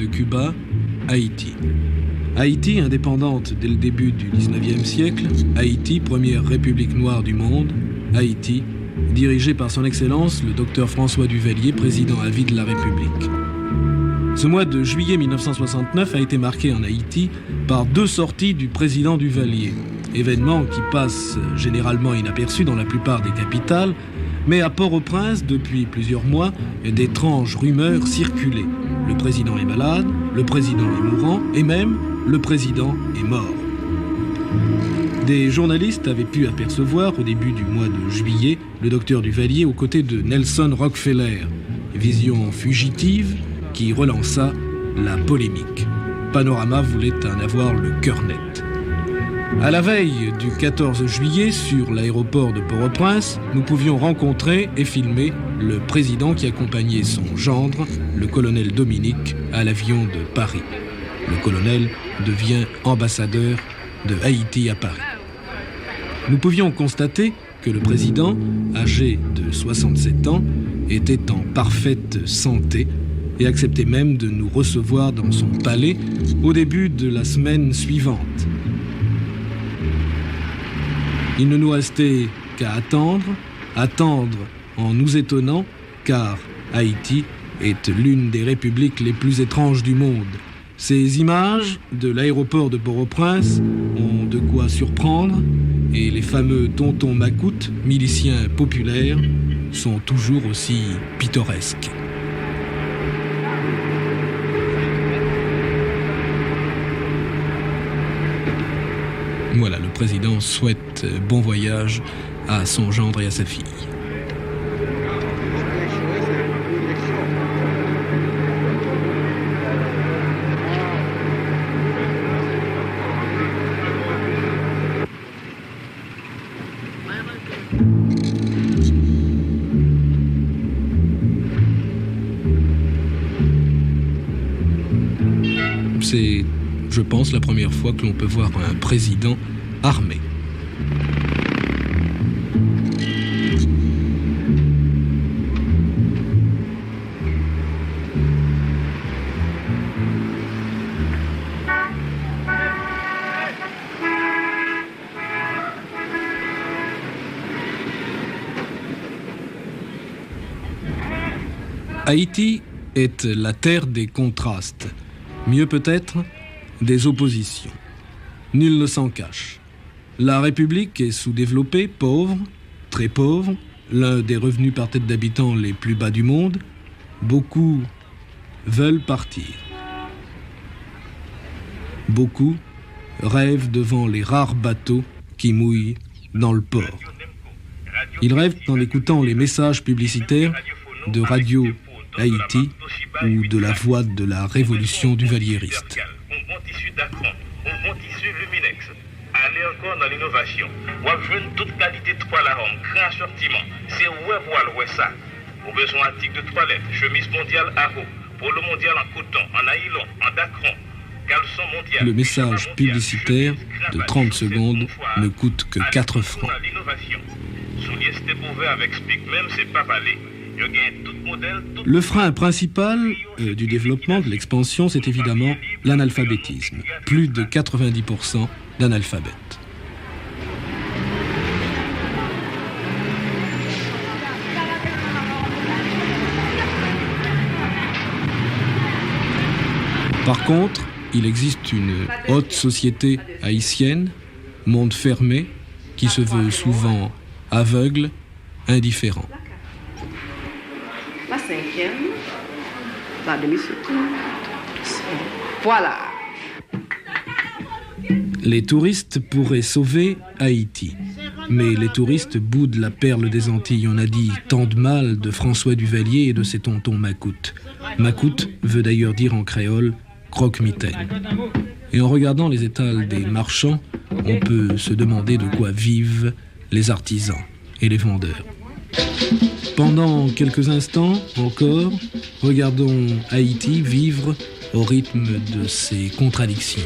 De Cuba, Haïti. Haïti, indépendante dès le début du XIXe siècle. Haïti, première république noire du monde. Haïti, dirigée par son Excellence, le docteur François Duvalier, président à vie de la République. Ce mois de juillet 1969 a été marqué en Haïti par 2 sorties du président Duvalier. Événement qui passe généralement inaperçu dans la plupart des capitales, mais à Port-au-Prince, depuis plusieurs mois, d'étranges rumeurs circulaient. Le président est malade, le président est mourant, et même le président est mort. Des journalistes avaient pu apercevoir au début du mois de juillet le docteur Duvalier aux côtés de Nelson Rockefeller. Vision fugitive qui relança la polémique. Panorama voulait en avoir le cœur net. À la veille du 14 juillet, sur l'aéroport de Port-au-Prince, nous pouvions rencontrer et filmer le président qui accompagnait son gendre, le colonel Dominique, à l'avion de Paris. Le colonel devient ambassadeur de Haïti à Paris. Nous pouvions constater que le président, âgé de 67 ans, était en parfaite santé et acceptait même de nous recevoir dans son palais au début de la semaine suivante. Il ne nous restait qu'à attendre en nous étonnant, car Haïti est l'une des républiques les plus étranges du monde. Ces images de l'aéroport de Port-au-Prince ont de quoi surprendre, et les fameux tontons macoutes, miliciens populaires, sont toujours aussi pittoresques. Voilà, le président souhaite bon voyage à son gendre et à sa fille. C'est, je pense, la première fois que l'on peut voir un président armé. Haïti est la terre des contrastes. Mieux peut-être, des oppositions. Nul ne s'en cache. La République est sous-développée, pauvre, très pauvre, l'un des revenus par tête d'habitant les plus bas du monde. Beaucoup veulent partir. Beaucoup rêvent devant les rares bateaux qui mouillent dans le port. Ils rêvent en écoutant les messages publicitaires de Radio Haïti ou de la voix de la révolution duvalieriste. Allez encore dans l'innovation. On va jouer toute qualité de toile à homme, grand assortiment. C'est ouais voile, ouais ça. Au besoin article de toilette, chemise mondiale à haut, polo mondial en coton, en naïlon, en dacron, caleçon mondial. Le message publicitaire de 30 secondes ne coûte que 4 francs. Le frein principal du développement, de l'expansion, c'est évidemment l'analphabétisme. Plus de 90% d'analphabètes. Par contre, il existe une haute société haïtienne, monde fermé, qui se veut souvent aveugle, indifférent. La 5e, la demi-seconde. Voilà. Les touristes pourraient sauver Haïti. Mais les touristes boudent la perle des Antilles. On a dit tant de mal de François Duvalier et de ses tontons macoutes. Macoute veut d'ailleurs dire en créole croque-mitaine. Et en regardant les étals des marchands, on peut se demander de quoi vivent les artisans et les vendeurs. Pendant quelques instants encore, regardons Haïti vivre au rythme de ses contradictions.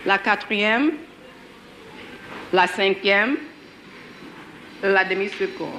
la quatrième, la cinquième, la demi-seconde.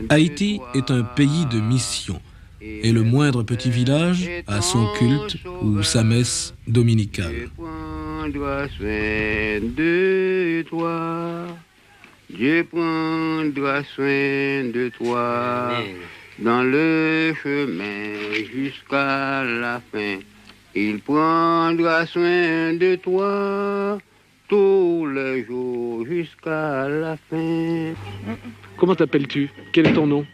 Haïti est un pays de mission, et le moindre petit village a son culte ou sa messe dominicale. Dieu prendra soin de toi, Dieu prendra soin de toi, dans le chemin jusqu'à la fin, il prendra soin de toi, tous les jours jusqu'à la fin. Comment t'appelles-tu? Quel est ton nom?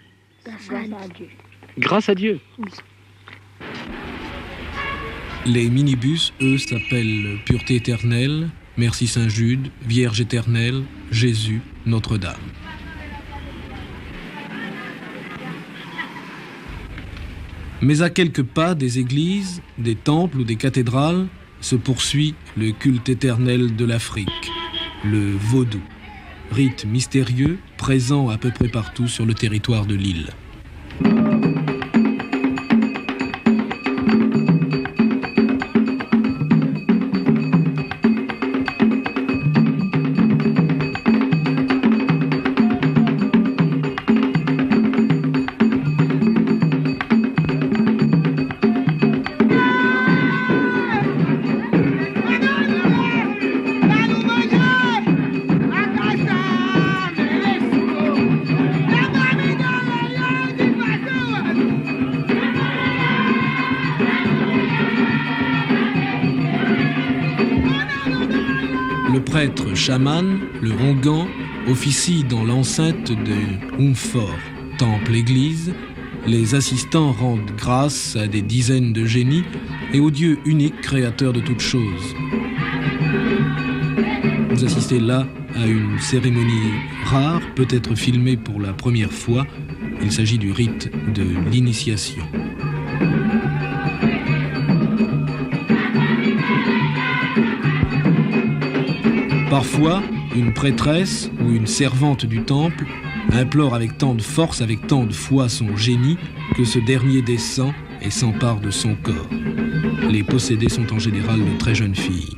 Grâce à Dieu. Grâce à Dieu. Oui. Les minibus, eux, s'appellent Pureté éternelle, Merci Saint-Jude, Vierge éternelle, Jésus, Notre-Dame. Mais à quelques pas des églises, des temples ou des cathédrales, se poursuit le culte éternel de l'Afrique, le vaudou. Rite mystérieux, présent à peu près partout sur le territoire de l'île. Le prêtre chaman, le Rongan, officie dans l'enceinte de Umfor, temple-église. Les assistants rendent grâce à des dizaines de génies et au Dieu unique créateur de toutes choses. Vous assistez là à une cérémonie rare, peut-être filmée pour la première fois. Il s'agit du rite de l'initiation. Parfois, une prêtresse ou une servante du temple implore avec tant de force, avec tant de foi son génie, que ce dernier descend et s'empare de son corps. Les possédés sont en général de très jeunes filles.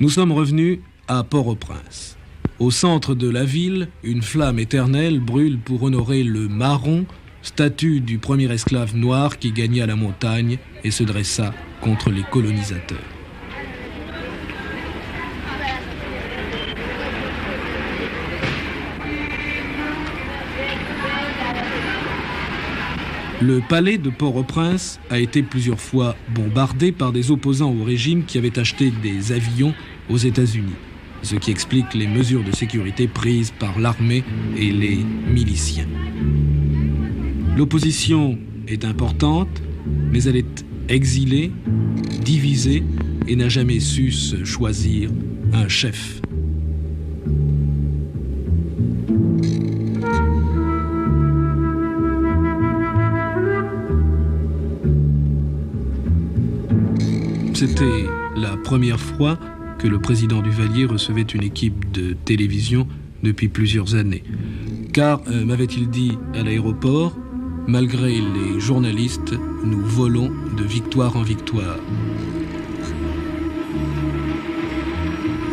Nous sommes revenus à Port-au-Prince. Au centre de la ville, une flamme éternelle brûle pour honorer le Marron, statue du premier esclave noir qui gagna la montagne et se dressa contre les colonisateurs. Le palais de Port-au-Prince a été plusieurs fois bombardé par des opposants au régime qui avaient acheté des avions aux États-Unis, ce qui explique les mesures de sécurité prises par l'armée et les miliciens. L'opposition est importante, mais elle est exilée, divisée et n'a jamais su se choisir un chef. C'était la première fois que le président Duvalier recevait une équipe de télévision depuis plusieurs années. Car, m'avait-il dit à l'aéroport, malgré les journalistes, nous volons de victoire en victoire.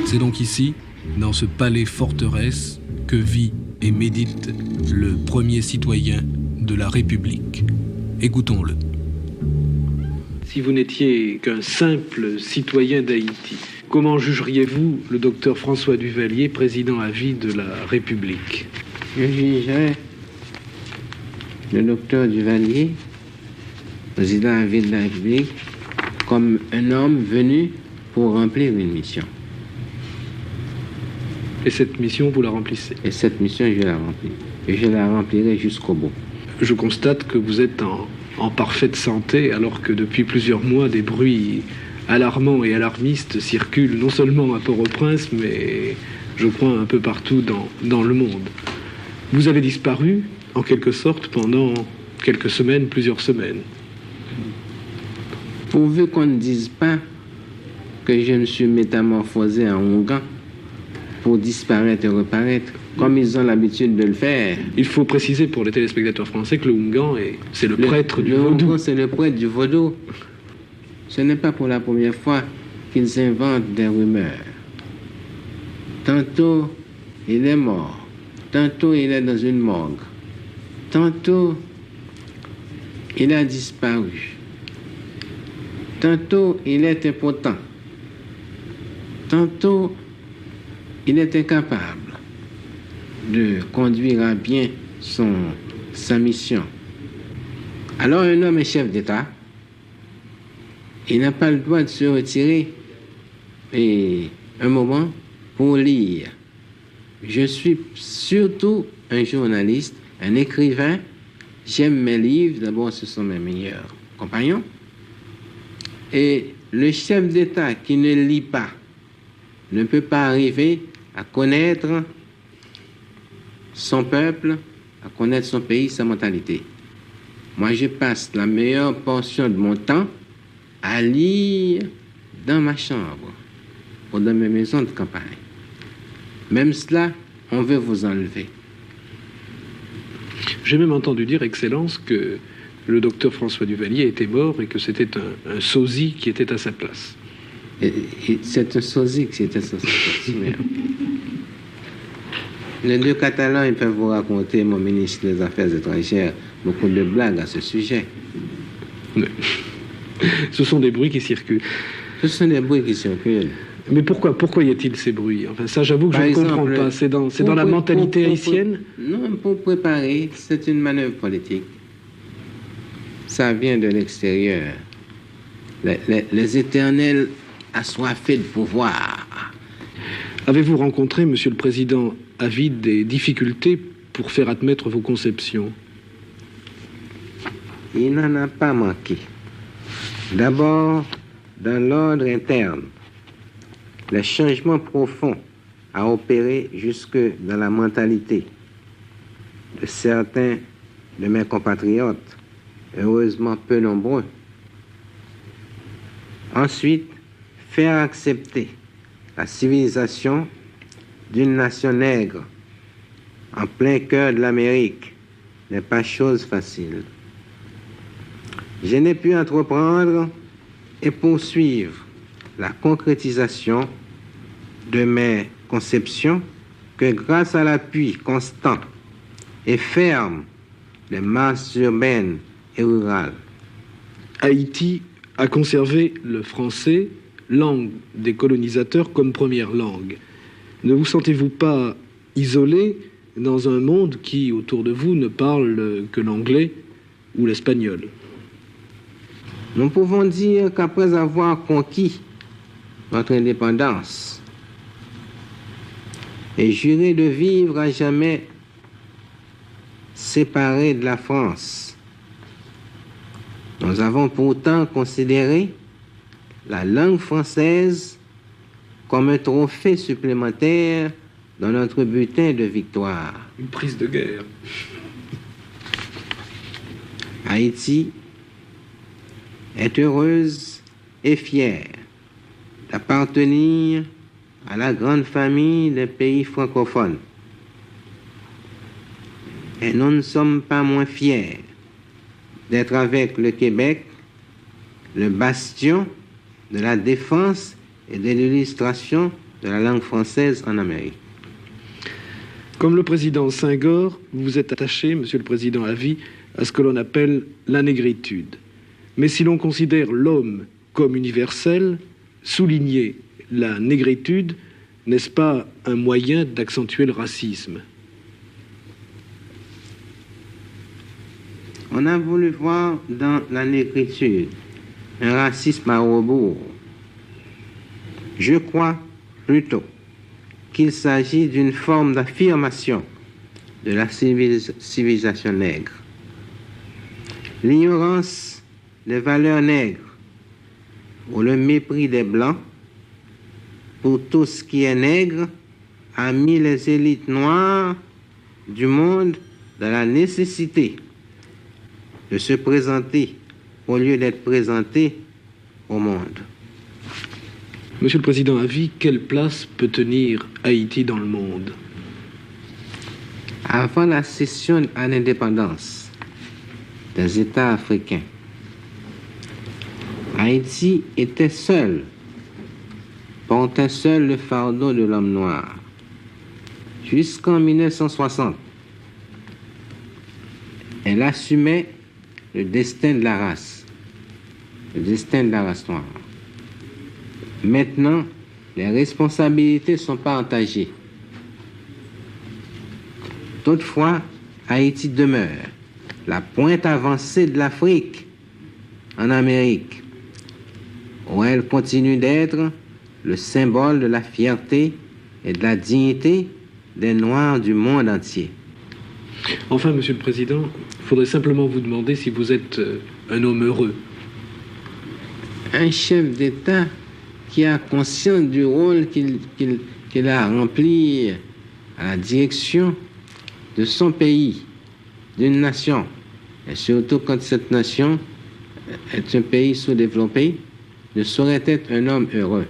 C'est donc ici, dans ce palais forteresse, que vit et médite le premier citoyen de la République. Écoutons-le. Si vous n'étiez qu'un simple citoyen d'Haïti, comment jugeriez-vous le docteur François Duvalier, président à vie de la République? Je jugerais le docteur Duvalier, président à vie de la République, comme un homme venu pour remplir une mission. Et cette mission, vous la remplissez? Et cette mission, je la remplis. Et je la remplirai jusqu'au bout. Je constate que vous êtes en parfaite santé, alors que depuis plusieurs mois, des bruits alarmants et alarmistes circulent non seulement à Port-au-Prince, mais je crois un peu partout dans le monde. Vous avez disparu, en quelque sorte, pendant quelques semaines, plusieurs semaines. Pourvu qu'on ne dise pas que je me suis métamorphosé en Ougan pour disparaître et reparaître, comme ils ont l'habitude de le faire. Il faut préciser pour les téléspectateurs français que le Oungan, c'est le prêtre du vaudou. Oungan, c'est le prêtre du vaudou. Ce n'est pas pour la première fois qu'ils inventent des rumeurs. Tantôt, il est mort. Tantôt, il est dans une morgue. Tantôt, il a disparu. Tantôt, il est impotent. Tantôt, il est incapable de conduire à bien sa mission. Alors un homme est chef d'État, il n'a pas le droit de se retirer un moment pour lire. Je suis surtout un journaliste, un écrivain. J'aime mes livres, d'abord ce sont mes meilleurs compagnons. Et le chef d'État qui ne lit pas ne peut pas arriver à connaître son peuple, à connaître son pays, sa mentalité. Moi, je passe la meilleure portion de mon temps à lire dans ma chambre ou dans mes maisons de campagne. Même cela, on veut vous enlever. J'ai même entendu dire, Excellence, que le docteur François Duvalier était mort et que c'était un sosie qui était à sa place. C'est un sosie qui était à sa place. Les deux Catalans, ils peuvent vous raconter, mon ministre des Affaires étrangères, beaucoup de blagues à ce sujet. Mais, ce sont des bruits qui circulent. Ce sont des bruits qui circulent. Mais pourquoi y a-t-il ces bruits? Enfin, ça, j'avoue que je ne comprends pas. C'est dans la mentalité haïtienne? Non, pour préparer, c'est une manœuvre politique. Ça vient de l'extérieur. Les éternels assoiffés de pouvoir. Avez-vous rencontré, Monsieur le Président, à vide des difficultés pour faire admettre vos conceptions? Il n'en a pas manqué. D'abord, dans l'ordre interne, les changements profonds à opérer jusque dans la mentalité de certains de mes compatriotes, heureusement peu nombreux. Ensuite, faire accepter la civilisation d'une nation nègre en plein cœur de l'Amérique n'est pas chose facile. Je n'ai pu entreprendre et poursuivre la concrétisation de mes conceptions que grâce à l'appui constant et ferme des masses urbaines et rurales. Haïti a conservé le français, langue des colonisateurs, comme première langue. Ne vous sentez-vous pas isolé dans un monde qui, autour de vous, ne parle que l'anglais ou l'espagnol? Nous pouvons dire qu'après avoir conquis notre indépendance et juré de vivre à jamais séparés de la France, nous avons pourtant considéré la langue française comme un trophée supplémentaire dans notre butin de victoire. Une prise de guerre. Haïti est heureuse et fière d'appartenir à la grande famille des pays francophones. Et nous ne sommes pas moins fiers d'être avec le Québec, le bastion de la défense et de l'illustration de la langue française en Amérique. Comme le président Senghor, vous vous êtes attaché, Monsieur le Président, à vie, à ce que l'on appelle la négritude. Mais si l'on considère l'homme comme universel, souligner la négritude, n'est-ce pas un moyen d'accentuer le racisme? On a voulu voir dans la négritude un racisme à rebours. Je crois plutôt qu'il s'agit d'une forme d'affirmation de la civilisation nègre. L'ignorance des valeurs nègres ou le mépris des Blancs pour tout ce qui est nègre a mis les élites noires du monde dans la nécessité de se présenter au lieu d'être présentés au monde. Monsieur le Président, à vie, quelle place peut tenir Haïti dans le monde? Avant la cession à l'indépendance des États africains, Haïti était seul, portait seul le fardeau de l'homme noir. Jusqu'en 1960, elle assumait le destin de la race, le destin de la race noire. Maintenant, les responsabilités sont partagées. Toutefois, Haïti demeure la pointe avancée de l'Afrique en Amérique, où elle continue d'être le symbole de la fierté et de la dignité des Noirs du monde entier. Enfin, Monsieur le Président, il faudrait simplement vous demander si vous êtes un homme heureux. Un chef d'État qui a conscience du rôle qu'il a rempli à la direction de son pays, d'une nation, et surtout quand cette nation est un pays sous-développé, ne saurait être un homme heureux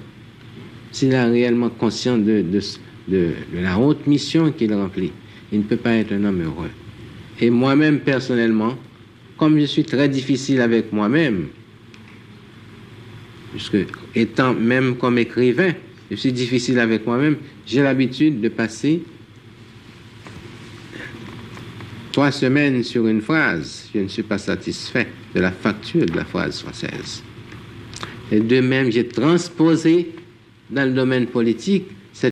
s'il a réellement conscience de la haute mission qu'il remplit. Il ne peut pas être un homme heureux. Et moi-même, personnellement, comme je suis très difficile avec moi-même, puisque étant même comme écrivain, je suis difficile avec moi-même, j'ai l'habitude de passer 3 semaines sur une phrase. Je ne suis pas satisfait de la facture de la phrase française. Et de même, j'ai transposé dans le domaine politique